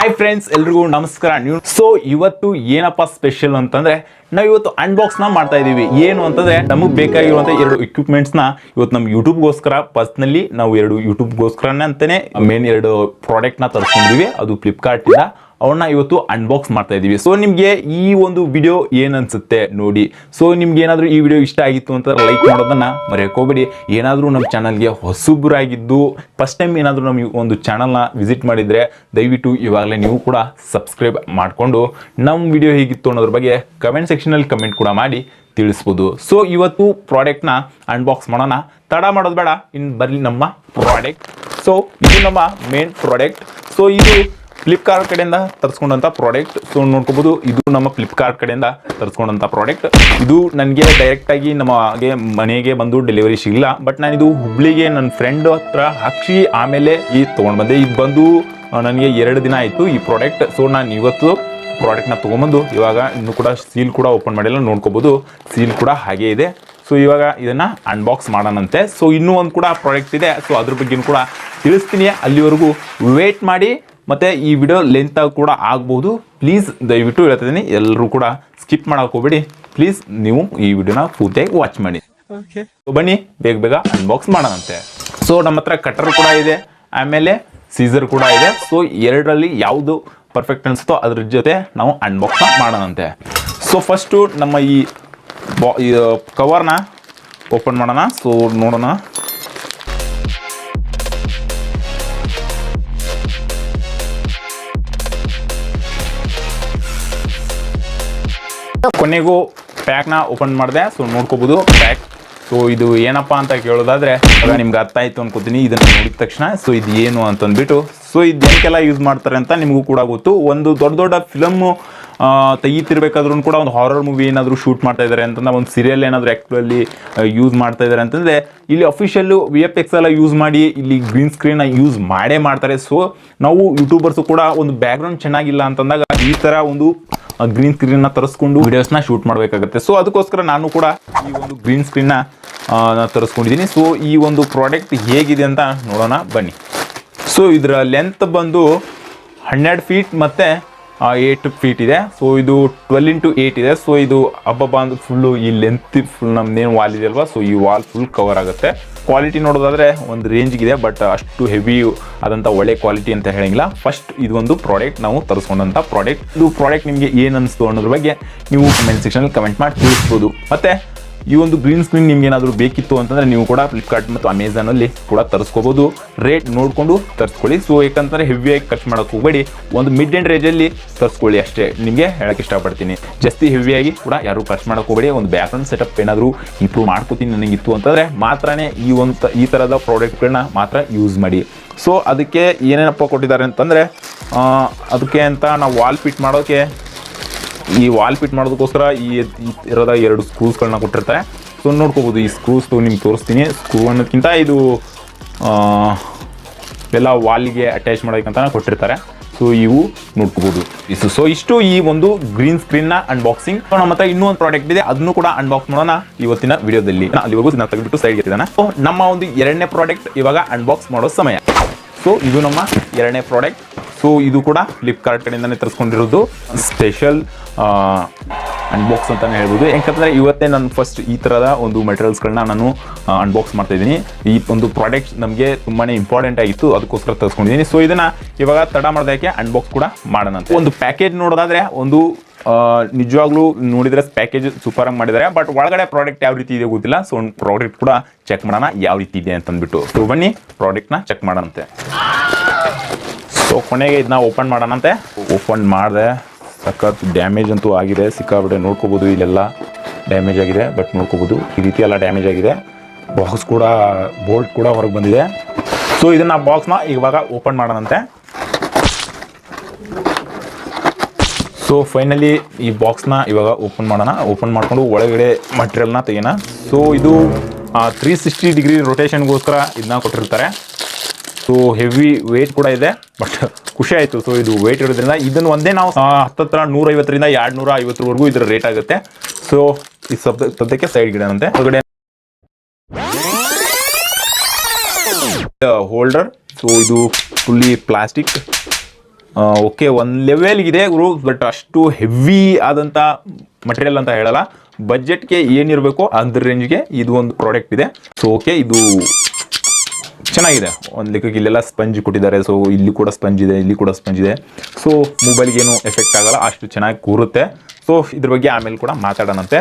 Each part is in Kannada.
ಹಾಯ್ ಫ್ರೆಂಡ್ಸ್, ಎಲ್ರಿಗೂ ನಮಸ್ಕಾರ. ಸೊ ಇವತ್ತು ಏನಪ್ಪ ಸ್ಪೆಷಲ್ ಅಂತಂದ್ರೆ ನಾವು ಇವತ್ತು ಅನ್ಬಾಕ್ಸ್ ನ ಮಾಡ್ತಾ ಇದೀವಿ. ಏನು ಅಂತಂದ್ರೆ ನಮಗೆ ಬೇಕಾಗಿರುವಂತ ಎರಡು ಎಕ್ವಿಪ್ಮೆಂಟ್ಸ್ ನ ಇವತ್ತು ನಮ್ಮ ಯೂಟ್ಯೂಬ್ಗೋಸ್ಕರ ಪರ್ಸನಲಿ ನಾವು ಎರಡು ಯೂಟ್ಯೂಬ್ಗೋಸ್ಕರನೇ ಅಂತಾನೆ ಮೇನ್ ಎರಡು ಪ್ರಾಡಕ್ಟ್ ನ ತರಿಸ್ಕೊಂಡಿದೀವಿ. ಅದು ಫ್ಲಿಪ್ಕಾರ್ಟ್ ಇಂದ ಅವನ್ನ ಇವತ್ತು ಅನ್ಬಾಕ್ಸ್ ಮಾಡ್ತಾ ಇದೀವಿ. ಸೊ ನಿಮ್ಗೆ ಈ ಒಂದು ವಿಡಿಯೋ ಏನ್ ಅನ್ಸುತ್ತೆ ನೋಡಿ. ಸೊ ನಿಮ್ಗೆ ಏನಾದ್ರೂ ಈ ವಿಡಿಯೋ ಇಷ್ಟ ಆಗಿತ್ತು ಅಂತ ಲೈಕ್ ಮಾಡೋದನ್ನ ಮರೆಯೋಕೋಬೇಡಿ. ಏನಾದ್ರೂ ನಮ್ಮ ಚಾನಲ್ಗೆ ಹೊಸಬ್ರಾಗಿದ್ದು ಫಸ್ಟ್ ಟೈಮ್ ಏನಾದ್ರೂ ನಮ್ಮ ಒಂದು ಚಾನಲ್ನ ವಿಸಿಟ್ ಮಾಡಿದ್ರೆ ದಯವಿಟ್ಟು ಇವಾಗಲೇ ನೀವು ಕೂಡ ಸಬ್ಸ್ಕ್ರೈಬ್ ಮಾಡಿಕೊಂಡು ನಮ್ಮ ವಿಡಿಯೋ ಹೇಗಿತ್ತು ಅನ್ನೋದ್ರ ಬಗ್ಗೆ ಕಮೆಂಟ್ ಸೆಕ್ಷನಲ್ಲಿ ಕಮೆಂಟ್ ಕೂಡ ಮಾಡಿ ತಿಳಿಸ್ಬೋದು. ಸೊ ಇವತ್ತು ಪ್ರಾಡಕ್ಟ್ನ ಅನ್ಬಾಕ್ಸ್ ಮಾಡೋಣ, ತಡ ಮಾಡೋದು ಬೇಡ, ಇನ್ನು ಬರಲಿ ನಮ್ಮ ಪ್ರಾಡಕ್ಟ್. ಸೊ ಇದು ನಮ್ಮ ಮೇನ್ ಪ್ರಾಡಕ್ಟ್. ಸೊ ಇದು ಫ್ಲಿಪ್ಕಾರ್ಟ್ ಕಡೆಯಿಂದ ತರಿಸ್ಕೊಂಡಂಥ ಪ್ರಾಡಕ್ಟ್. ಸೊ ನೋಡ್ಕೋಬಹುದು, ಇದು ನಮ್ಮ ಫ್ಲಿಪ್ಕಾರ್ಟ್ ಕಡೆಯಿಂದ ತರಿಸ್ಕೊಂಡಂಥ ಪ್ರಾಡಕ್ಟ್. ಇದು ನನಗೆ ಡೈರೆಕ್ಟಾಗಿ ನಮಗೆ ಮನೆಗೆ ಬಂದು ಡೆಲಿವರಿ ಸಿಗಲಿಲ್ಲ. ಬಟ್ ನಾನಿದು ಹುಬ್ಳಿಗೆ ನನ್ನ ಫ್ರೆಂಡ್ ಹತ್ರ ಹಾಕಿ ಆಮೇಲೆ ಈ ತೊಗೊಂಡು ಬಂದೆ. ಇದು ಬಂದು ನನಗೆ 2 ದಿನ ಆಯಿತು ಈ ಪ್ರಾಡಕ್ಟ್. ಸೊ ನಾನು ಇವತ್ತು ಪ್ರಾಡಕ್ಟ್ನ ತೊಗೊಂಬಂದು ಇವಾಗ ಇನ್ನೂ ಕೂಡ ಸೀಲ್ ಕೂಡ ಓಪನ್ ಮಾಡಿಲ್ಲ, ನೋಡ್ಕೋಬೋದು. ಸೀಲ್ ಕೂಡ ಹಾಗೇ ಇದೆ. ಸೊ ಇವಾಗ ಇದನ್ನು ಅನ್ಬಾಕ್ಸ್ ಮಾಡೋಣಂತೆ. ಸೊ ಇನ್ನೂ ಒಂದು ಕೂಡ ಪ್ರಾಡಕ್ಟ್ ಇದೆ. ಸೊ ಅದ್ರ ಬಗ್ಗೆ ಕೂಡ ತಿಳಿಸ್ತೀನಿ. ಅಲ್ಲಿವರೆಗೂ ವೇಟ್ ಮಾಡಿ. ಮತ್ತು ಈ ವಿಡಿಯೋ ಲೆಂತ್ ಆಗಿ ಕೂಡ ಆಗ್ಬೋದು. ಪ್ಲೀಸ್ ದಯವಿಟ್ಟು ಹೇಳ್ತಿದ್ದೀನಿ, ಎಲ್ಲರೂ ಕೂಡ ಸ್ಕಿಪ್ ಮಾಡೋಕೆ ಹೋಗ್ಬೇಡಿ. ಪ್ಲೀಸ್ ನೀವು ಈ ವಿಡಿಯೋನ ಪೂರ್ತಿಯಾಗಿ ವಾಚ್ ಮಾಡಿ. ಓಕೆ, ಬನ್ನಿ ಬೇಗ ಬೇಗ ಅನ್ಬಾಕ್ಸ್ ಮಾಡೋಣಂತೆ. ಸೊ ನಮ್ಮ ಹತ್ರ ಕಟರ್ ಕೂಡ ಇದೆ, ಆಮೇಲೆ ಸೀಸರ್ ಕೂಡ ಇದೆ. ಸೊ ಎರಡರಲ್ಲಿ ಯಾವುದು ಪರ್ಫೆಕ್ಟ್ ಅನಿಸುತ್ತೋ ಅದ್ರ ಜೊತೆ ನಾವು ಅನ್ಬಾಕ್ಸ್ ಮಾಡೋಣಂತೆ. ಸೊ ಫಸ್ಟು ನಮ್ಮ ಈ ಕವರ್ನ ಓಪನ್ ಮಾಡೋಣ. ಸೊ ನೋಡೋಣ. ಕೊನೆಗೂ ಪ್ಯಾಕ್ನ ಓಪನ್ ಮಾಡಿದೆ. ಸೊ ನೋಡ್ಕೋಬಹುದು ಪ್ಯಾಕ್. ಸೊ ಇದು ಏನಪ್ಪಾ ಅಂತ ಕೇಳೋದಾದ್ರೆ ನಿಮ್ಗೆ ಅರ್ಥ ಆಯ್ತು ಅನ್ಕೋತೀನಿ ಇದನ್ನ ನೋಡಿದ ತಕ್ಷಣ. ಸೊ ಇದು ಏನು ಅಂತಂದ್ಬಿಟ್ಟು, ಸೊ ಇದು ಏನಕ್ಕೆಲ್ಲ ಯೂಸ್ ಮಾಡ್ತಾರೆ ಅಂತ ನಿಮಗೂ ಕೂಡ ಗೊತ್ತು. ಒಂದು ದೊಡ್ಡ ದೊಡ್ಡ ಫಿಲಮ್ ತೆಗಿತಿರ್ಬೇಕಾದ್ರೂ ಕೂಡ, ಒಂದು ಹಾರರ್ ಮೂವಿ ಏನಾದರೂ ಶೂಟ್ ಮಾಡ್ತಾ ಇದ್ದಾರೆ ಅಂತಂದ್ರೆ, ಒಂದು ಸೀರಿಯಲ್ ಏನಾದರೂ ಆ್ಯಕ್ಚುಲಿ ಯೂಸ್ ಮಾಡ್ತಾ ಇದ್ದಾರೆ ಅಂತಂದರೆ ಇಲ್ಲಿ ಅಫಿಷಿಯಲ್ಲು VFX ಎಲ್ಲ ಯೂಸ್ ಮಾಡಿ ಇಲ್ಲಿ ಗ್ರೀನ್ ಸ್ಕ್ರೀನ್ನ ಯೂಸ್ ಮಾಡೇ ಮಾಡ್ತಾರೆ. ಸೊ ನಾವು ಯೂಟ್ಯೂಬರ್ಸು ಕೂಡ ಒಂದು ಬ್ಯಾಕ್ಗ್ರೌಂಡ್ ಚೆನ್ನಾಗಿಲ್ಲ ಅಂತಂದಾಗ ಈ ಥರ ಒಂದು ಗ್ರೀನ್ ಸ್ಕ್ರೀನ್ನ ತರಿಸ್ಕೊಂಡು ವಿಡಿಯೋಸ್ನ ಶೂಟ್ ಮಾಡಬೇಕಾಗುತ್ತೆ. ಸೊ ಅದಕ್ಕೋಸ್ಕರ ನಾನು ಕೂಡ ಈ ಒಂದು ಗ್ರೀನ್ ಸ್ಕ್ರೀನ್ನ ತರಿಸ್ಕೊಂಡಿದ್ದೀನಿ. ಸೊ ಈ ಒಂದು ಪ್ರಾಡಕ್ಟ್ ಹೇಗಿದೆ ಅಂತ ನೋಡೋಣ ಬನ್ನಿ. ಸೊ ಇದರ ಲೆಂತ್ ಬಂದು 12 ಫೀಟ್ ಮತ್ತು 8 ಫೀಟ್ ಇದೆ. ಸೊ ಇದು 12x8 ಇದೆ. ಸೊ ಇದು ಹಬ್ಬ ಅಂದ್ರೆ ಫುಲ್ಲು ಈ ಲೆಂತ್ ಫುಲ್ ನಮ್ದೇನು ವಾಲ್ ಇದೆ ಅಲ್ವಾ, ಸೊ ಈ ವಾಲ್ ಫುಲ್ ಕವರ್ ಆಗುತ್ತೆ. ಕ್ವಾಲಿಟಿ ನೋಡೋದಾದ್ರೆ ಒಂದು ರೇಂಜ್ಗಿದೆ, ಬಟ್ ಅಷ್ಟು ಹೆವಿ ಆದಂಥ ಒಳ್ಳೆ ಕ್ವಾಲಿಟಿ ಅಂತ ಹೇಳಂಗಿಲ್ಲ. ಫಸ್ಟ್ ಇದು ಒಂದು ಪ್ರಾಡಕ್ಟ್ ನಾವು ತರಿಸ್ಕೊಂಡಂಥ ಪ್ರಾಡಕ್ಟ್. ಇದು ಪ್ರಾಡಕ್ಟ್ ನಿಮಗೆ ಏನು ಅನಿಸ್ತು ಅನ್ನೋದ್ರ ಬಗ್ಗೆ ನೀವು ಕಮೆಂಟ್ ಸೆಕ್ಷನಲ್ಲಿ ಕಮೆಂಟ್ ಮಾಡಿ ತಿಳಿಸ್ಬೋದು. ಮತ್ತು ಈ ಒಂದು ಗ್ರೀನ್ ಸ್ಕ್ರೀನ್ ನಿಮ್ಗೆ ಏನಾದರೂ ಬೇಕಿತ್ತು ಅಂತಂದರೆ ನೀವು ಕೂಡ ಫ್ಲಿಪ್ಕಾರ್ಟ್ ಮತ್ತು ಅಮೆಝಾನಲ್ಲಿ ಕೂಡ ತರಿಸ್ಕೋಬೋದು. ರೇಟ್ ನೋಡಿಕೊಂಡು ತರಿಸ್ಕೊಳ್ಳಿ. ಸೊ ಯಾಕಂತಂದರೆ ಹೆವಿಯಾಗಿ ಖರ್ಚು ಮಾಡೋಕ್ಕೆ ಹೋಗಬೇಡಿ, ಒಂದು ಮಿಡ್ ಆ್ಯಂಡ್ ರೇಂಜಲ್ಲಿ ತರಿಸ್ಕೊಳ್ಳಿ ಅಷ್ಟೇ. ನಿಮಗೆ ಹೇಳೋಕ್ಕೆ ಇಷ್ಟಪಡ್ತೀನಿ, ಜಾಸ್ತಿ ಹೆವಿಯಾಗಿ ಕೂಡ ಯಾರು ಖರ್ಚು ಮಾಡೋಕ್ಕೆ ಹೋಗಬೇಡಿ. ಒಂದು ಬ್ಯಾಕ್ಗ್ರೌಂಡ್ ಸೆಟಪ್ ಏನಾದರೂ ಇಂಪ್ರೂವ್ ಮಾಡ್ಕೋತೀನಿ ನನಗಿತ್ತು ಅಂತಂದರೆ ಮಾತ್ರನೇ ಈ ಥರದ ಪ್ರಾಡಕ್ಟ್ಗಳನ್ನ ಮಾತ್ರ ಯೂಸ್ ಮಾಡಿ. ಸೊ ಅದಕ್ಕೆ ಏನೇನಪ್ಪ ಕೊಟ್ಟಿದ್ದಾರೆ ಅಂತಂದರೆ, ಅದಕ್ಕೆ ಅಂತ ನಾವು ವಾಲ್ ಫಿಟ್ ಮಾಡೋಕ್ಕೆ, ಈ ವಾಲ್ ಫಿಟ್ ಮಾಡೋದಕ್ಕೋಸ್ಕರ ಈ ಇರೋದ 2 ಸ್ಕ್ರೂಸ್ಗಳನ್ನ ಕೊಟ್ಟಿರ್ತಾರೆ. ಸೊ ನೋಡ್ಕೋಬೋದು, ಈ ಸ್ಕ್ರೂಸ್ ನಿಮ್ಗೆ ತೋರಿಸ್ತೀನಿ. ಸ್ಕ್ರೂ ಅನ್ನೋದಕ್ಕಿಂತ ಇದು ಎಲ್ಲ ವಾಲಿಗೆ ಅಟ್ಯಾಚ್ ಮಾಡೋಕ್ಕಂತ ಕೊಟ್ಟಿರ್ತಾರೆ. ಸೊ ಇವು ನೋಡ್ಕೋಬೋದು. ಸೊ ಇಷ್ಟು ಈ ಒಂದು ಗ್ರೀನ್ ಸ್ಕ್ರೀನ್ನ ಅನ್ಬಾಕ್ಸಿಂಗ್. ಸೊ ನಮ್ಮ ಹತ್ರ ಇನ್ನೂ ಒಂದು ಪ್ರಾಡಕ್ಟ್ ಇದೆ, ಅದನ್ನು ಕೂಡ ಅನ್ಬಾಕ್ಸ್ ಮಾಡೋಣ ಇವತ್ತಿನ ವಿಡಿಯೋದಲ್ಲಿ. ಅಲ್ಲಿವರೆಗೂ ನಾನು ತೆಗೆದುಬಿಟ್ಟು ಸೈಡ್ಗೆ ಇಟ್ಟಿದ್ದಾನೆ. ಸೊ ನಮ್ಮ ಒಂದು 2ನೇ ಪ್ರಾಡಕ್ಟ್ ಇವಾಗ ಅನ್ಬಾಕ್ಸ್ ಮಾಡೋ ಸಮಯ. ಸೊ ಇದು ನಮ್ಮ 2ನೇ ಪ್ರಾಡಕ್ಟ್. ಸೊ ಇದು ಕೂಡ ಫ್ಲಿಪ್ಕಾರ್ಟ್ ಕಡೆಯಿಂದನೇ ತರಿಸ್ಕೊಂಡಿರೋದು. ಸ್ಪೆಷಲ್ ಅನ್ಬಾಕ್ಸ್ ಅಂತಲೇ ಹೇಳ್ಬೋದು. ಯಾಕಂದರೆ ಇವತ್ತೇ ನಾನು ಫಸ್ಟ್ ಈ ಥರದ ಒಂದು ಮೆಟೀರಿಯಲ್ಸ್ಗಳನ್ನ ನಾನು ಅನ್ಬಾಕ್ಸ್ ಮಾಡ್ತಾಯಿದ್ದೀನಿ. ಈ ಒಂದು ಪ್ರಾಡಕ್ಟ್ ನಮಗೆ ತುಂಬಾ ಇಂಪಾರ್ಟೆಂಟ್ ಆಗಿತ್ತು, ಅದಕ್ಕೋಸ್ಕರ ತರಿಸ್ಕೊಂಡಿದ್ದೀನಿ. ಸೊ ಇದನ್ನು ಇವಾಗ ತಡ ಮಾಡೋದಕ್ಕೆ ಅನ್ಬಾಕ್ಸ್ ಕೂಡ ಮಾಡೋಣ ಅಂತ. ಒಂದು ಪ್ಯಾಕೇಜ್ ನೋಡೋದಾದರೆ ಒಂದು ನಿಜವಾಗ್ಲೂ ನೋಡಿದರೆ ಪ್ಯಾಕೇಜ್ ಸೂಪರ್ ಆಗಿ ಮಾಡಿದ್ದಾರೆ. ಬಟ್ ಒಳಗಡೆ ಪ್ರಾಡಕ್ಟ್ ಯಾವ ರೀತಿ ಇದೆ ಗೊತ್ತಿಲ್ಲ. ಸೊ ಒಂದು ಪ್ರಾಡಕ್ಟ್ ಕೂಡ ಚೆಕ್ ಮಾಡೋಣ ಯಾವ ರೀತಿ ಇದೆ ಅಂತಂದ್ಬಿಟ್ಟು. ಸೊ ಬನ್ನಿ ಪ್ರಾಡಕ್ಟ್ನ ಚೆಕ್ ಮಾಡೋಣಂತೆ. ಸೊ ಕೊನೆಗೆ ಇದನ್ನ ಓಪನ್ ಮಾಡೋಣಂತೆ. ಓಪನ್ ಮಾಡಿದೆ, ಸಖತ್ ಡ್ಯಾಮೇಜ್ ಅಂತೂ ಆಗಿದೆ ಸಿಕ್ಕಾಬಿಟ್ಟೆ. ನೋಡ್ಕೋಬೋದು, ಇಲ್ಲೆಲ್ಲ ಡ್ಯಾಮೇಜ್ ಆಗಿದೆ. ಬಟ್ ನೋಡ್ಕೋಬೋದು ಈ ರೀತಿ ಎಲ್ಲ ಡ್ಯಾಮೇಜ್ ಆಗಿದೆ. ಬಾಕ್ಸ್ ಕೂಡ, ಬೋಲ್ಟ್ ಕೂಡ ಹೊರಗೆ ಬಂದಿದೆ. ಸೊ ಇದನ್ನು ಬಾಕ್ಸ್ನ ಇವಾಗ ಓಪನ್ ಮಾಡೋಣಂತೆ. ಸೊ ಫೈನಲಿ ಈ ಬಾಕ್ಸ್ನ ಇವಾಗ ಓಪನ್ ಮಾಡೋಣ. ಓಪನ್ ಮಾಡಿಕೊಂಡು ಒಳಗಡೆ ಮಟೀರಿಯಲ್ನ ತೆಗೆಯೋಣ. ಸೊ ಇದು 360 ಡಿಗ್ರಿ ರೊಟೇಷನ್ಗೋಸ್ಕರ ಇದನ್ನ ಕೊಟ್ಟಿರ್ತಾರೆ. ಸೊ ಹೆವಿ ವೇಟ್ ಕೂಡ ಇದೆ, ಬಟ್ ಖುಷಿ ಆಯಿತು. ಸೊ ಇದು ವೇಟ್ ಇರೋದ್ರಿಂದ ಇದನ್ನು ಒಂದೇ ನಾವು ಹತ್ತತ್ರ 150ರಿಂದ 250ವರೆಗೂ ಇದರ ರೇಟ್ ಆಗುತ್ತೆ. ಸೊ ಈ ಸದ್ಯಕ್ಕೆ ಸೈಡ್ ಗಿಡನಂತೆ. ಹೊರಗಡೆ ಹೋಲ್ಡರ್. ಸೊ ಇದು ಫುಲ್ಲಿ ಪ್ಲಾಸ್ಟಿಕ್ ಓಕೆ ಒಂದು ಲೆವೆಲ್ಗಿದೆ ಗುರು, ಬಟ್ ಅಷ್ಟು ಹೆವಿ ಆದಂಥ ಮಟೀರಿಯಲ್ ಅಂತ ಹೇಳಲ್ಲ. ಬಜೆಟ್ಗೆ ಏನಿರಬೇಕು ಅದ್ರ ರೇಂಜ್ಗೆ ಇದು ಒಂದು ಪ್ರಾಡಕ್ಟ್ ಇದೆ. ಸೊ ಓಕೆ, ಇದು ಚೆನ್ನಾಗಿದೆ ಒಂದು ಲೆಕ್ಕಕ್ಕೆ. ಇಲ್ಲೆಲ್ಲ ಸ್ಪಂಜ್ ಕೊಟ್ಟಿದ್ದಾರೆ, ಸೊ ಇಲ್ಲಿ ಕೂಡ ಸ್ಪಂಜ್ ಇದೆ, ಇಲ್ಲಿ ಕೂಡ ಸ್ಪಂಜ್ ಇದೆ. ಸೊ ಮೊಬೈಲ್ಗೆ ಏನು ಎಫೆಕ್ಟ್ ಆಗಲ್ಲ, ಅಷ್ಟು ಚೆನ್ನಾಗಿ ಕೂರುತ್ತೆ. ಸೊ ಇದ್ರ ಬಗ್ಗೆ ಆಮೇಲೆ ಕೂಡ ಮಾತಾಡೋಣಂತೆ.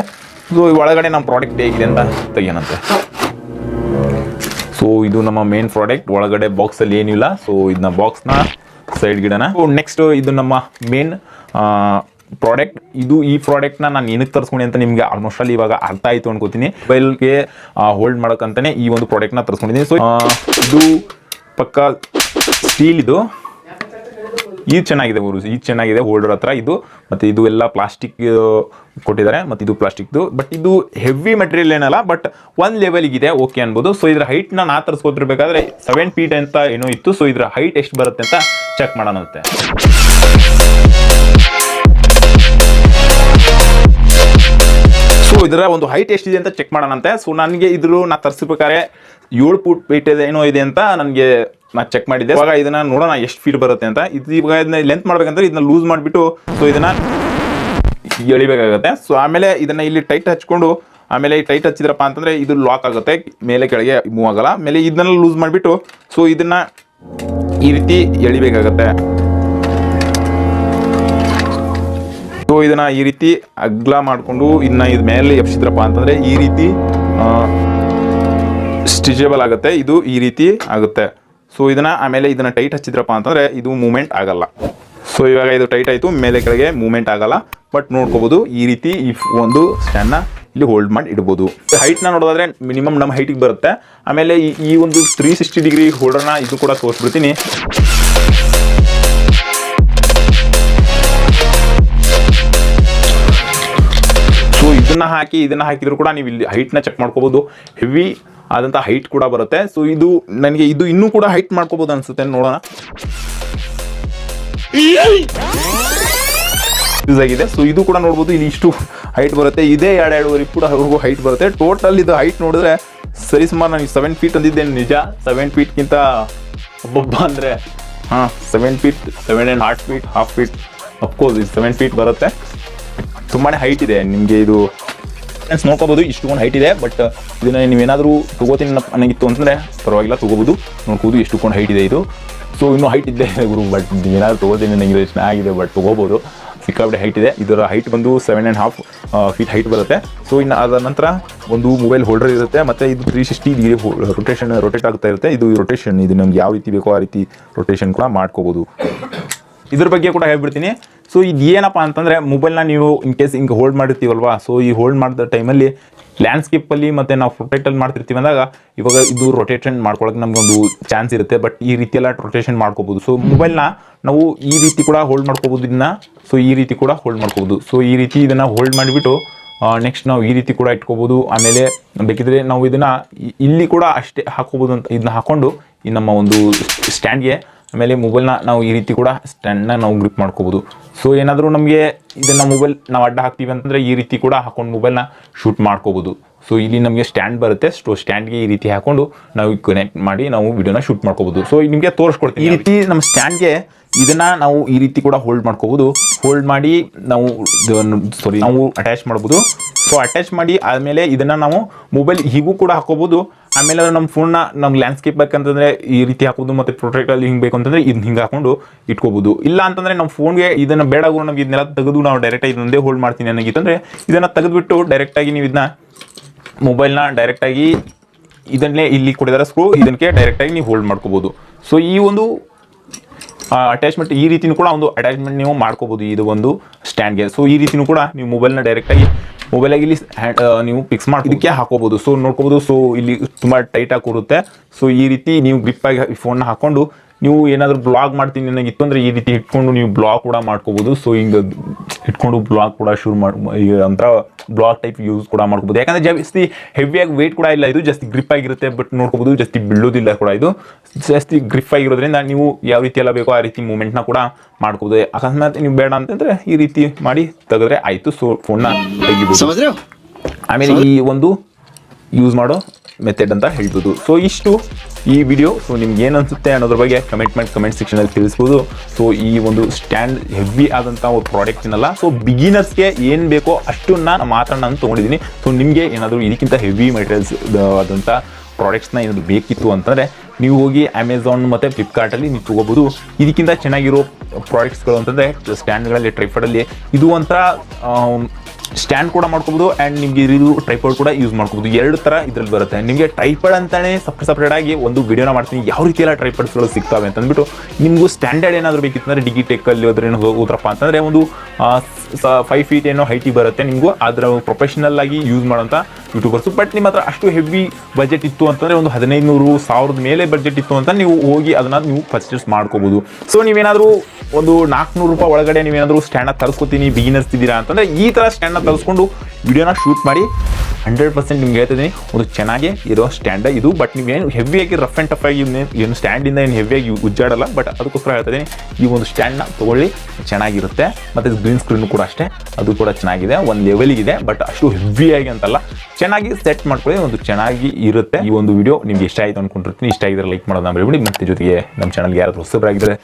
ಸೊ ಒಳಗಡೆ ನಮ್ಮ ಪ್ರಾಡಕ್ಟ್ ಹೇಗಿದೆ ಅಂತ ತೆಗಿಯೋಣಂತೆ. ಸೊ ಇದು ನಮ್ಮ ಮೇನ್ ಪ್ರಾಡಕ್ಟ್. ಒಳಗಡೆ ಬಾಕ್ಸಲ್ಲಿ ಏನಿಲ್ಲ, ಸೊ ಇದನ್ನ ಬಾಕ್ಸ್ನ ಸೈಡ್ ಗಿಡನ. ನೆಕ್ಸ್ಟ್ ಇದು ನಮ್ಮ ಮೇನ್ ಪ್ರಾಡಕ್ಟ್. ಈ ಪ್ರಾಡಕ್ಟ್ನ ನಾನು ಏನಕ್ಕೆ ತರಿಸ್ಕೊಂಡೆ ಅಂತ ನಿಮಗೆ ಆಲ್ಮೋಸ್ಟ್ ಅಲ್ಲಿ ಇವಾಗ ಅರ್ಥ ಆಯಿತು ಅನ್ಕೋತೀನಿ. ಮೊಬೈಲ್ಗೆ ಹೋಲ್ಡ್ ಮಾಡೋಕ್ಕಂತಾನೆ ಈ ಒಂದು ಪ್ರಾಡಕ್ಟ್ನ ತರಿಸ್ಕೊಂಡಿದ್ದೀನಿ. ಸೊ ಇದು ಪಕ್ಕ ಸ್ಟೀಲ್, ಇದು ಚೆನ್ನಾಗಿದೆ ಗುರು, ಇದು ಚೆನ್ನಾಗಿದೆ ಹೋಲ್ಡರ್ ಹತ್ರ ಇದು. ಮತ್ತು ಇದು ಎಲ್ಲ ಪ್ಲಾಸ್ಟಿಕ್ ಕೊಟ್ಟಿದ್ದಾರೆ, ಮತ್ತು ಇದು ಪ್ಲಾಸ್ಟಿಕ್ದು. ಬಟ್ ಇದು ಹೆವಿ ಮೆಟೀರಿಯಲ್ ಏನಲ್ಲ, ಬಟ್ ಒಂದು ಲೆವೆಲ್ಗಿದೆ, ಓಕೆ ಅನ್ಬೋದು. ಸೊ ಇದ್ರ ಹೈಟ್ನ ನಾ ತರಿಸ್ಕೊತಿರ್ಬೇಕಾದ್ರೆ 7 ಫೀಟ್ ಅಂತ ಏನೋ ಇತ್ತು. ಸೊ ಇದ್ರ ಹೈಟ್ ಎಷ್ಟು ಬರುತ್ತೆ ಅಂತ ಚೆಕ್ ಮಾಡೋಣಂತೆ. ಸೊ ಇದರ ಒಂದು ಹೈಟ್ ಎಷ್ಟಿದೆ ಅಂತ ಚೆಕ್ ಮಾಡೋಣಂತೆ. ಸೊ ನನಗೆ ನಾ ತರಿಸ್ಬೇಕಾದ್ರೆ 7 ಫೂಟ್ ವೆಯ್ಟ್ ಏನೋ ಇದೆ ಅಂತ ನನಗೆ ನಾ ಚೆಕ್ ಮಾಡಿದ್ದೆ. ಇವಾಗ ಇದನ್ನ ನೋಡೋಣ ಎಷ್ಟು ಫೀಟ್ ಬರುತ್ತೆ ಅಂತ. ಇದು ಇವಾಗ ಇದನ್ನ ಲೆಂತ್ ಮಾಡ್ಬೇಕಂದ್ರೆ ಇದನ್ನ ಲೂಸ್ ಮಾಡಿಬಿಟ್ಟು ಸೊ ಇದನ್ನ ಎಳಿಬೇಕಾಗತ್ತೆ. ಸೊ ಆಮೇಲೆ ಇದನ್ನ ಇಲ್ಲಿ ಟೈಟ್ ಹಚ್ಕೊಂಡು, ಆಮೇಲೆ ಟೈಟ್ ಹಚ್ಚಿದ್ರಪ್ಪ ಅಂತಂದ್ರೆ ಇದು ಲಾಕ್ ಆಗುತ್ತೆ, ಮೇಲೆ ಕೆಳಗೆ ಮೂವ್ ಆಗಲ್ಲ. ಆಮೇಲೆ ಇದನ್ನೆಲ್ಲ ಲೂಸ್ ಮಾಡಿಬಿಟ್ಟು ಸೊ ಇದನ್ನ ಈ ರೀತಿ ಎಳಿಬೇಕಾಗತ್ತೆ. ಸೊ ಇದನ್ನ ಈ ರೀತಿ ಅಗ್ಲ ಮಾಡಿಕೊಂಡು ಇದನ್ನ ಇದ್ ಮೇಲೆ ಎಪ್ಸಿದ್ರಪ್ಪ ಅಂತಂದ್ರೆ ಈ ರೀತಿ ಸ್ಟಿಚಬಲ್ ಆಗುತ್ತೆ, ಇದು ಈ ರೀತಿ ಆಗುತ್ತೆ. ಸೊ ಆಮೇಲೆ ಇದನ್ನ ಟೈಟ್ ಹಚ್ಚಿದ್ರಪ್ಪ ಅಂತಂದ್ರೆ ಇದು ಮೂವ್ಮೆಂಟ್ ಆಗಲ್ಲ. ಸೊ ಇವಾಗ ಇದು ಟೈಟ್ ಆಯಿತು, ಮೇಲೆ ಕೆಳಗೆ ಮೂವ್ಮೆಂಟ್ ಆಗಲ್ಲ. ಬಟ್ ನೋಡ್ಕೋಬಹುದು ಈ ರೀತಿ ಈ ಒಂದು ಸ್ಟ್ಯಾಂಡ್ನ ಇಲ್ಲಿ ಹೋಲ್ಡ್ ಮಾಡಿ ಇಡ್ಬೋದು. ಹೈಟ್ನ ನೋಡೋದಾದ್ರೆ ಮಿನಿಮಮ್ ನಮ್ಮ ಹೈಟಿಗೆ ಬರುತ್ತೆ. ಆಮೇಲೆ ಈ ಒಂದು 360 ಡಿಗ್ರಿ ಹೋಲ್ಡರ್ನ ಇದು ಕೂಡ ತೋರಿಸ್ಬಿಡ್ತೀನಿ. ಸೊ ಇದನ್ನ ಹಾಕಿದ್ರು ಕೂಡ ನೀವು ಇಲ್ಲಿ ಹೈಟ್ನ ಚೆಕ್ ಮಾಡ್ಕೋಬಹುದು. ಹೆವಿ ಆದಂಥ ಹೈಟ್ ಕೂಡ ಬರುತ್ತೆ. ಸೊ ನನಗೆ ಇನ್ನೂ ಕೂಡ ಹೈಟ್ ಮಾಡ್ಕೋಬಹುದು ಅನ್ಸುತ್ತೆ, ನೋಡೋಣ. ಯೂಸ್ ಆಗಿದೆ. ಸೊ ಇದು ಕೂಡ ನೋಡ್ಬೋದು, ಇಲ್ಲಿ ಇಷ್ಟು ಹೈಟ್ ಬರುತ್ತೆ. ಇದೇ 2.5 ಕೂಡ ಅವ್ರಿಗೂ ಹೈಟ್ ಬರುತ್ತೆ. ಟೋಟಲ್ ಇದು ಹೈಟ್ ನೋಡಿದ್ರೆ ಸರಿ ಸುಮಾರು ನನಗೆ 7 ಫೀಟ್ ಅಂದಿದ್ದೇನೆ. ನಿಜ 7 ಫೀಟ್ಗಿಂತ ಒಬ್ಬೊಬ್ಬ ಅಂದರೆ 7 feet 7.5 feet half feet of course ಇದು 7 ಫೀಟ್ ಬರುತ್ತೆ. ತುಂಬಾ ಹೈಟ್ ಇದೆ. ನಿಮಗೆ ಇದು ನೋಡ್ಕೋಬೋದು, ಇಷ್ಟೊಂದು ಹೈಟ್ ಇದೆ. ಬಟ್ ಇದನ್ನ ನೀವೇನಾದರೂ ತಗೋತೀನಿ ಅನ್ನಂಗಿತ್ತು ಅಂತಂದರೆ ಪರವಾಗಿಲ್ಲ, ತಗೋಬೋದು. ನೋಡ್ಬೋದು ಎಷ್ಟೊಂದು ಹೈಟ್ ಇದೆ ಇದು. ಸೊ ಇನ್ನೂ ಹೈಟ್ ಇದ್ದೇ ಗುರು, ಬಟ್ ಏನಾದ್ರು ತಗೋತೀನಿ ನನಗೆ ಚೆನ್ನಾಗಿದೆ, ಬಟ್ ತಗೋಬೋದು. ಸಿಕ್ಕಾಬಿಟ್ಟೆ ಹೈಟ್ ಇದೆ. ಇದರ ಹೈಟ್ ಬಂದು 7.5 ಫೀಟ್ ಹೈಟ್ ಬರುತ್ತೆ. ಸೊ ಇನ್ನು ಅದರ ನಂತರ ಒಂದು ಮೊಬೈಲ್ ಹೋಲ್ಡರ್ ಇರುತ್ತೆ, ಮತ್ತು ಇದು 360 ಡಿಗ್ರಿ ರೊಟೇಟ್ ಆಗ್ತಾ ಇರುತ್ತೆ. ಇದು ರೊಟೇಷನ್, ಇದು ನಮ್ಗೆ ಯಾವ ರೀತಿ ಬೇಕೋ ಆ ರೀತಿ ರೊಟೇಷನ್ ಕೂಡ ಮಾಡ್ಕೋಬೋದು. ಇದ್ರ ಬಗ್ಗೆ ಕೂಡ ಹೇಳ್ಬಿಡ್ತೀನಿ. ಸೊ ಇದು ಏನಪ್ಪ ಅಂತಂದರೆ, ಮೊಬೈಲ್ನ ನೀವು ಇನ್ ಕೇಸ್ ಹಿಂಗೆ ಹೋಲ್ಡ್ ಮಾಡಿರ್ತೀವಲ್ವಾ, ಸೊ ಈ ಹೋಲ್ಡ್ ಮಾಡಿದ ಟೈಮಲ್ಲಿ ಲ್ಯಾಂಡ್ಸ್ಕೇಪಲ್ಲಿ ಮತ್ತು ನಾವು ಪ್ರೊಟೆಕ್ಟಲ್ಲಿ ಮಾಡ್ತಿರ್ತೀವಿ ಅಂದಾಗ ಇವಾಗ ಇದು ರೊಟೇಷನ್ ಮಾಡ್ಕೊಳಕ್ಕೆ ನಮಗೊಂದು ಚಾನ್ಸ್ ಇರುತ್ತೆ. ಬಟ್ ಈ ರೀತಿ ಎಲ್ಲ ರೊಟೇಷನ್ ಮಾಡ್ಕೋಬೋದು. ಸೊ ಮೊಬೈಲ್ನ ನಾವು ಈ ರೀತಿ ಕೂಡ ಹೋಲ್ಡ್ ಮಾಡ್ಕೋಬೋದು ಇದನ್ನ. ಸೊ ಈ ರೀತಿ ಕೂಡ ಹೋಲ್ಡ್ ಮಾಡ್ಕೋಬೋದು. ಸೊ ಈ ರೀತಿ ಇದನ್ನು ಹೋಲ್ಡ್ ಮಾಡಿಬಿಟ್ಟು ನೆಕ್ಸ್ಟ್ ನಾವು ಈ ರೀತಿ ಕೂಡ ಇಟ್ಕೋಬೋದು. ಆಮೇಲೆ ಬೇಕಿದ್ರೆ ನಾವು ಇದನ್ನು ಇಲ್ಲಿ ಕೂಡ ಅಷ್ಟೇ ಹಾಕೋಬೋದು ಅಂತ ಇದನ್ನ ಹಾಕ್ಕೊಂಡು ಈ ನಮ್ಮ ಒಂದು ಸ್ಟ್ಯಾಂಡ್ಗೆ, ಆಮೇಲೆ ಮೊಬೈಲ್ನ ನಾವು ಈ ರೀತಿ ಕೂಡ ಸ್ಟ್ಯಾಂಡ್ನ ನಾವು ಗ್ರಿಪ್ ಮಾಡ್ಕೋಬೋದು. ಸೊ ಏನಾದರೂ ನಮಗೆ ಇದನ್ನು ಮೊಬೈಲ್ ನಾವು ಅಡ್ಡ ಹಾಕ್ತೀವಿ ಅಂತಂದರೆ ಈ ರೀತಿ ಕೂಡ ಹಾಕೊಂಡು ಮೊಬೈಲ್ನ ಶೂಟ್ ಮಾಡ್ಕೋಬೋದು. ಸೊ ಇಲ್ಲಿ ನಮಗೆ ಸ್ಟ್ಯಾಂಡ್ ಬರುತ್ತೆ. ಸೊ ಸ್ಟ್ಯಾಂಡ್ಗೆ ಈ ರೀತಿ ಹಾಕೊಂಡು ನಾವು ಕನೆಕ್ಟ್ ಮಾಡಿ ನಾವು ವಿಡಿಯೋನ ಶೂಟ್ ಮಾಡ್ಕೋಬೋದು. ಸೊ ನಿಮಗೆ ತೋರಿಸ್ಕೊಡ್ತೀವಿ. ಈ ರೀತಿ ನಮ್ಮ ಸ್ಟ್ಯಾಂಡ್ಗೆ ಇದನ್ನು ನಾವು ಈ ರೀತಿ ಕೂಡ ಹೋಲ್ಡ್ ಮಾಡ್ಕೋಬೋದು. ಹೋಲ್ಡ್ ಮಾಡಿ ನಾವು ಅಟ್ಯಾಚ್ ಮಾಡ್ಬೋದು. ಸೊ ಅಟ್ಯಾಚ್ ಮಾಡಿ ಆದಮೇಲೆ ಇದನ್ನು ನಾವು ಮೊಬೈಲ್ ಹೀಗೂ ಕೂಡ ಹಾಕೋಬೋದು. ಆಮೇಲೆ ನಮ್ಮ ಫೋನ್ನ ನಮ್ಗೆ ಲ್ಯಾಂಡ್ಸ್ಕೇಪ್ ಬೇಕಂತಂದರೆ ಈ ರೀತಿ ಹಾಕೋದು, ಮತ್ತು ಪ್ರೊಟೆಕ್ಟಲ್ಲಿ ಹಿಂಗೆ ಬೇಕು ಅಂತಂದರೆ ಇದನ್ನ ಹಿಂಗೆ ಹಾಕೊಂಡು ಇಟ್ಕೋಬೋದು. ಇಲ್ಲ ಅಂತಂದರೆ ನಮ್ಮ ಫೋನ್ಗೆ ಇದನ್ನು ಬೇಡಾಗೂ ನಮ್ಗೆ ಇದನ್ನೆಲ್ಲ ತೆಗೆದು ನಾವು ಡೈರೆಕ್ಟಾಗಿ ಇದೊಂದೇ ಹೋಲ್ಡ್ ಮಾಡ್ತೀನಿ ಅನ್ನೋಗಿತ್ತಂದರೆ ಇದನ್ನು ತೆಗೆದುಬಿಟ್ಟು ಡೈರೆಕ್ಟಾಗಿ ನೀವು ಇದನ್ನ ಮೊಬೈಲ್ನ ಡೈರೆಕ್ಟಾಗಿ ಇದನ್ನೇ ಇಲ್ಲಿ ಕೊಟ್ಟಿದ್ದಾರೆ ಸ್ಕ್ರೂ, ಇದಕ್ಕೆ ಡೈರೆಕ್ಟಾಗಿ ನೀವು ಹೋಲ್ಡ್ ಮಾಡ್ಕೋಬೋದು. ಸೊ ಈ ಒಂದು ಅಟ್ಯಾಚ್ಮೆಂಟ್ ಈ ರೀತಿಯೂ ಕೂಡ ಒಂದು ಅಟ್ಯಾಚ್ಮೆಂಟ್ ನೀವು ಮಾಡ್ಕೋಬೋದು ಇದು ಒಂದು ಸ್ಟ್ಯಾಂಡ್ಗೆ. ಸೊ ಈ ರೀತಿಯೂ ಕೂಡ ನೀವು ಮೊಬೈಲ್ನ ಡೈರೆಕ್ಟಾಗಿ ಮೊಬೈಲಾಗಿ ಇಲ್ಲಿ ನೀವು ಫಿಕ್ಸ್ ಮಾಡಿ ಇದಕ್ಕೆ ಹಾಕೋಬೋದು. ಸೊ ನೋಡ್ಕೋಬೋದು. ಸೊ ಇಲ್ಲಿ ತುಂಬ ಟೈಟಾಗಿ ಕೂರುತ್ತೆ. ಸೊ ಈ ರೀತಿ ನೀವು ಗ್ರಿಪ್ಪಾಗಿ ಫೋನ್ನ ಹಾಕ್ಕೊಂಡು ನೀವು ಏನಾದರೂ ಬ್ಲಾಗ್ ಮಾಡ್ತೀನಿ ನನಗಿತ್ತು ಅಂದರೆ ಈ ರೀತಿ ಇಟ್ಕೊಂಡು ನೀವು ಬ್ಲಾಗ್ ಕೂಡ ಮಾಡ್ಕೋಬೋದು. ಸೊ ಹಿಂಗೆ ಇಟ್ಕೊಂಡು ಬ್ಲಾಗ್ ಕೂಡ ಶುರು ಈಗ ಒಂಥರ ಬ್ಲಾಗ್ ಟೈಪ್ ಯೂಸ್ ಕೂಡ ಮಾಡ್ಕೋಬೋದು. ಯಾಕಂದರೆ ಜಾಸ್ತಿ ಹೆವಿಯಾಗಿ ವೆಯ್ಟ್ ಕೂಡ ಇಲ್ಲ, ಇದು ಜಾಸ್ತಿ ಗ್ರಿಪ್ ಆಗಿರುತ್ತೆ. ಬಟ್ ನೋಡ್ಕೋಬೋದು ಜಾಸ್ತಿ ಬೀಳೋದಿಲ್ಲ ಕೂಡ, ಇದು ಜಾಸ್ತಿ ಗ್ರಿಪ್ ಆಗಿರೋದ್ರಿಂದ ನೀವು ಯಾವ ರೀತಿ ಎಲ್ಲ ಬೇಕೋ ಆ ರೀತಿ ಮೂಮೆಂಟ್ನ ಕೂಡ ಮಾಡ್ಕೋಬೋದು. ಅಕಸ್ಮಾತ್ ನೀವು ಬೇಡ ಅಂತಂದರೆ ಈ ರೀತಿ ಮಾಡಿ ತೆಗೆದ್ರೆ ಆಯಿತು. ಸೊ ಫೋನ್ನ ತೆಗಿಬೋದು. ಆಮೇಲೆ ಈ ಒಂದು ಯೂಸ್ ಮಾಡೋ ಮೆಥಡ್ ಅಂತ ಹೇಳ್ಬೋದು. ಸೊ ಇಷ್ಟು ಈ ವಿಡಿಯೋ. ಸೊ ನಿಮ್ಗೆ ಏನು ಅನಿಸುತ್ತೆ ಅನ್ನೋದ್ರ ಬಗ್ಗೆ ಕಮೆಂಟ್ ಸೆಕ್ಷನಲ್ಲಿ ತಿಳಿಸ್ಬೋದು. ಸೊ ಈ ಒಂದು ಸ್ಟ್ಯಾಂಡ್ ಹೆವಿ ಆದಂಥ ಒಂದು ಪ್ರಾಡಕ್ಟ್ ಏನಲ್ಲ, ಸೊ ಬಿಗಿನರ್ಸ್ಗೆ ಏನು ಬೇಕೋ ಅಷ್ಟನ್ನ ಮಾತ್ರ ನಾನು ತೊಗೊಂಡಿದ್ದೀನಿ. ಸೊ ನಿಮಗೆ ಏನಾದರೂ ಇದಕ್ಕಿಂತ ಹೆವಿ ಮೆಟೀರಿಯಲ್ಸ್ ಆದಂಥ ಪ್ರಾಡಕ್ಟ್ಸ್ನ ಏನಾದರೂ ಬೇಕಿತ್ತು ಅಂತಂದರೆ ನೀವು ಹೋಗಿ ಅಮೆಝಾನ್ ಮತ್ತು ಫ್ಲಿಪ್ಕಾರ್ಟಲ್ಲಿ ನೀವು ತೊಗೋಬೋದು. ಇದಕ್ಕಿಂತ ಚೆನ್ನಾಗಿರೋ ಪ್ರಾಡಕ್ಟ್ಸ್ಗಳು ಅಂತಂದರೆ ಸ್ಟ್ಯಾಂಡ್ಗಳಲ್ಲಿ ಟ್ರೈಪಾಡಲ್ಲಿ ಇದು ಒಂಥರ ಸ್ಟ್ಯಾಂಡ್ ಕೂಡ ಮಾಡ್ಕೋಬೋದು ಆ್ಯಂಡ್ ನಿಮಗೆ ಇದು ಟ್ರೈಪಾಡ್ ಕೂಡ ಯೂಸ್ ಮಾಡ್ಕೋಬೋದು. ಎರಡು ಥರ ಇದರಲ್ಲಿ ಬರುತ್ತೆ. ನಿಮಗೆ ಟ್ರೈಪಾಡ್ ಅಂತಲೇ ಸಪ್ರೇಟ್ ಆಗಿ ಒಂದು ವಿಡಿಯೋನ ಮಾಡ್ತೀನಿ ಯಾವ ರೀತಿ ಎಲ್ಲ ಟ್ರೈಪಾಡ್ಸ್ಗಳು ಸಿಗ್ತವೆ ಅಂತ ಅಂದ್ಬಿಟ್ಟು. ನಿಮಗೂ ಸ್ಟ್ಯಾಂಡರ್ಡ್ ಏನಾದರೂ ಬೇಕಿತ್ತು ಅಂದರೆ ಡಿಗಿಟೆಕ್ಕಲ್ಲಿ ಹೋದ್ರೆ ಹೋದ್ರಪ್ಪ ಅಂತಂದರೆ ಒಂದು 5 feet ಏನೋ ಹೈಟಿಗೆ ಬರುತ್ತೆ ನಿಮಗೂ. ಅದರ ಪ್ರೊಫೆಷನಲ್ ಆಗಿ ಯೂಸ್ ಮಾಡೋಂಥ ಯೂಟ್ಯೂಬರ್ಸು. ಬಟ್ ನಿಮ್ಮ ಹತ್ರ ಅಷ್ಟು ಹೆವಿ ಬಜೆಟ್ ಇತ್ತು ಅಂತಂದರೆ ಒಂದು 1500-1000 ಮೇಲೆ ಬಜೆಟ್ ಇತ್ತು ಅಂತ ನೀವು ಹೋಗಿ ಅದನ್ನು ನೀವು ಪರ್ಚೇಸ್ ಮಾಡ್ಕೋಬೋದು. ಸೊ ನೀವೇನಾದರೂ ಒಂದು 400 ರೂಪಾಯಿ ಒಳಗಡೆ ನೀವೇನಾದರೂ ಸ್ಟ್ಯಾಂಡನ್ನ ತರಿಸ್ಕೊತೀನಿ ಬಿಗಿನರ್ಸ್ ಇದ್ದೀರಾ ಅಂತಂದರೆ ಈ ಥರ ಸ್ಟ್ಯಾಂಡನ್ನ ತರಿಸ್ಕೊಂಡು ವಿಡಿಯೋನ ಶೂಟ್ ಮಾಡಿ 100% ನಿಮ್ಗೆ ಹೇಳ್ತಿದ್ದೀನಿ ಒಂದು ಚೆನ್ನಾಗಿ ಇರೋ ಸ್ಟ್ಯಾಂಡ ಇದು. ಬಟ್ ನೀವೇನು ಹೆವಿಯಾಗಿ ರಫ್ ಆ್ಯಂಡ್ ಟಫ್ ಆಗಿ ಏನು ಸ್ಟ್ಯಾಂಡಿಂದ ಏನು ಹೆವಿಯಾಗಿ ಉಜ್ಜಾಡಲ್ಲ. ಬಟ್ ಅದಕ್ಕೋಸ್ಕರ ಹೇಳ್ತಿದ್ದೀನಿ ಈ ಒಂದು ಸ್ಟ್ಯಾಂಡ್ನ ತೊಗೊಳ್ಳಿ, ಚೆನ್ನಾಗಿರುತ್ತೆ. ಮತ್ತು ಗ್ರೀನ್ ಸ್ಕ್ರೀನ್ ಕೂಡ ಅಷ್ಟೇ, ಅದು ಕೂಡ ಚೆನ್ನಾಗಿದೆ, ಒಂದು ಲೆವೆಲಿಗಿದೆ. ಬಟ್ ಅಷ್ಟು ಹೆವಿಯಾಗಿ ಅಂತಲ್ಲ, ಚೆನ್ನಾಗಿ ಸೆಟ್ ಮಾಡ್ಕೊಳ್ಳಿ, ಒಂದು ಚೆನ್ನಾಗಿ ಇರುತ್ತೆ. ಈ ಒಂದು ವಿಡಿಯೋ ನಿಮ್ಗೆ ಇಷ್ಟ ಆಯಿತು ಅನ್ಕೊಂಡಿರ್ತೀನಿ. ಇಷ್ಟ ಆಗಿದ್ರೆ ಲೈಕ್ ಮಾಡೋದನ್ನ ಮರಿಬೇಡಿ. ಮತ್ತು ಜೊತೆಗೆ ನಮ್ಮ ಚಾನಲ್ಗೆ ಯಾರಾದರೂ ಹೊಸಬರಾಗಿದ್ದರೆ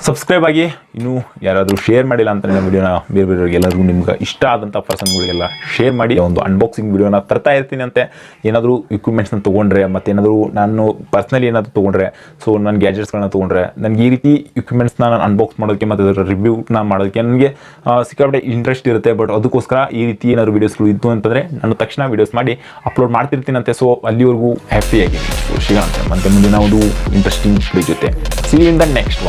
ಸಬ್ಸ್ಕ್ರೈಬ್ ಆಗಿ, ಇನ್ನೂ ಯಾರಾದರೂ ಶೇರ್ ಮಾಡಿಲ್ಲ ಅಂತ ನಮ್ಮ ವಿಡಿಯೋನ ಬೇರೆಯವ್ರಿಗೆ ಎಲ್ಲರಿಗೂ ನಿಮ್ಗೆ ಇಷ್ಟ ಆದಂಥ ಪರ್ಸನ್ಗಳಿಗೆಲ್ಲ ಶೇರ್ ಮಾಡಿ. ಒಂದು ಅನ್ಬಾಕ್ಸಿಂಗ್ ವಿಡಿಯೋನ ತರ್ತಾ ಇರ್ತೀನಿ ಅಂತೆ. ಏನಾದರೂ ಇಕ್ವಿಪ್ಮೆಂಟ್ಸ್ನ ತೊಗೊಂಡ್ರೆ ಮತ್ತು ಏನಾದರೂ ನಾನು ಪರ್ಸ್ನಲಿ ಏನಾದರೂ ತೊಗೊಂಡ್ರೆ, ಸೊ ನನ್ನ ಗ್ಯಾಜೆಟ್ಸ್ಗಳನ್ನ ತೊಗೊಂಡ್ರೆ ನನಗೆ ಈ ರೀತಿ ಇಕ್ವಿಪ್ಮೆಂಟ್ಸ್ನ ನಾನು ಅನ್ಬಾಕ್ಸ್ ಮಾಡೋದಕ್ಕೆ ಮತ್ತು ಅದರ ರಿವ್ಯೂನ ಮಾಡೋದಕ್ಕೆ ನನಗೆ ಸಿಕ್ಕಾಪಟ್ಟೆ ಇಂಟ್ರೆಸ್ಟ್ ಇರುತ್ತೆ. ಬಟ್ ಅದಕ್ಕೋಸ್ಕರ ಈ ರೀತಿ ಏನಾದರೂ ವೀಡಿಯೋಸ್ಗಳು ಇದ್ದು ಅಂತಂದರೆ ನಾನು ತಕ್ಷಣ ವೀಡಿಯೋಸ್ ಮಾಡಿ ಅಪ್ಲೋಡ್ ಮಾಡ್ತಿರ್ತೀನಂತೆ. ಸೊ ಅಲ್ಲಿವರೆಗೂ ಹ್ಯಾಪಿಯಾಗಿ ಸಿಗೋಣಂತೆ ಮತ್ತೆ ಮುಂದಿನ ಒಂದು ಇಂಟ್ರೆಸ್ಟಿಂಗ್ ಜೊತೆ. See you in the next one.